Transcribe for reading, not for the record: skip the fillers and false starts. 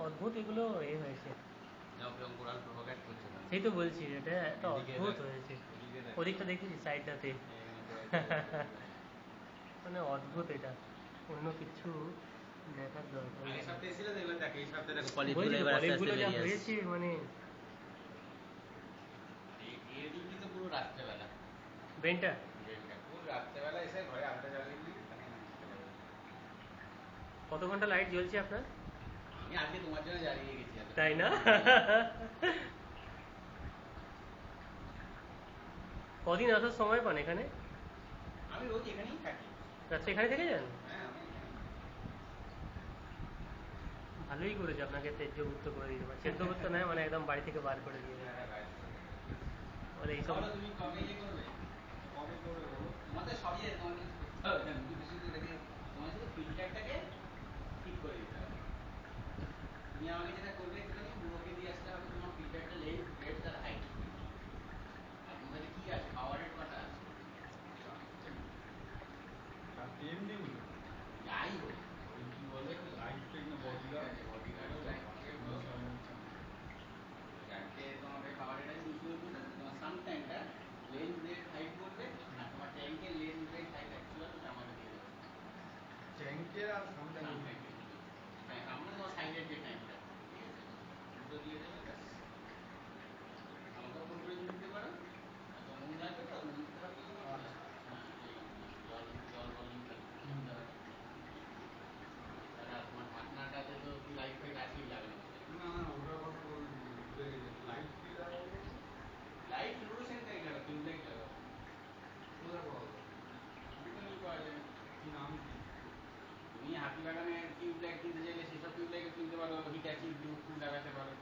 অদ্ভুত এগুলো এ হয়েছে। কোরাল প্রোপাগেট করছে না। সেই তো বলছি এটা একটা এদিকে অদ্ভুত দেখ, হয়েছে। এদিকে দেখ। ওদিকটা দেখেছি সাইডটাতে, মানে অদ্ভুত এটা, অন্য কিছু দেখার দরকার আগের নেই। সপ্তাহে এসেছিল তো, এবার দেখ এই সপ্তাহে দেখো বলছি পলিপগুলো তো, এবার আস্তে আস্তে পলিপগুলো যা বেরিয়ে আসছে। হয়েছে মানে এর ডিউটি তো পুরো রাত্রেবেলা। ব্রেনটা ব্রেনটা পুরো রাত্রেবেলা এসে ঘরে আলোটা জ্বালিয়ে দিই, তখন চলে যাবে। কত ঘন্টা লাইট জ্বলছে আপনার? আমি আজকে তোমার জন্য জ্বালিয়ে গেছি এত। তাই না? কদিন আসার সময় পান এখানে? আমি রোজ এখানেই থাকি। রাত্রে এখানে থেকে যান? হ্যাঁ, আমি এখানেই থাকি। ভালোই করেছে, আপনাকে তেজ্যভুক্ত করে দিতে পারে। সেদ্ধভুক্ত নয়, মানে একদম বাড়ি থেকে বার করে দিয়ে দেয়। বলে এইসব বলো তুমি কবে ইয়ে করবে? কবে করবে বলো? তোমাদের সবই তোমার কিছু করতে হবে না, শুধু শুধু এটাকে তোমার শুধু ফিল্টারটাকে ঠিক করে দিতে হবে। তুমি আমাকে যেটা করবে একটুখানি বুড়োকে দিয়ে আসতে হবে তোমার ফিল্টারটা লেন্থ, ব্রেডথ আর হাইট। আর তোমার কাছে কি আছে? পাওয়ার রেট কটা আছে? যাই হোক, ওই কি বলে বডিগার্ডও চারটে তোমাকে পাওয়ার রেট আছে, তুমি শুধু তোমার সাম ট্যাঙ্কটা লেন্থ, ব্রেডথ, হাইট বলবে, আর তোমার ট্যাঙ্কের লেন্থ, ব্রেডথ, হাইট অ্যাকচুয়াল ওটা আমাকে দিয়ে দেবে। ট্যাঙ্কের আর সাম ট্যাঙ্কের সামনে তোমার সাইডের যে ট্যাঙ্কটা, ঠিক আছে, দুটো দিয়ে দেবে ব্যাস। আমাকেও ফোন করে দিয়ে দিতে পারো। আচ্ছা, নুন লাগবে তো? নুন দিতে হবে না? হ্যাঁ, এই জল জল ভলিউমটা দিতে হবে। দাদা তোমার ঢাকনাটাতে তো কি লাইট ফাইট আছেই লাগানো বোধহয়। না না, ওটার কথা ভুলে গেছি। লাইট কি লাগাবো? লাইট ফ্লুরোসেন্ট লাইট লাগাও, টিউব লাইট লাগাও। কোথায় পাওয়া যায়? দোকানেই পাওয়া যাবে। কি নাম কি? তুমি হাতিবাগানে টিউব লাইট কিনতে চাইলে সেসব টিউব লাইটও কিনতে পারো, হিটাচি ব্লু লাগাতে পারো।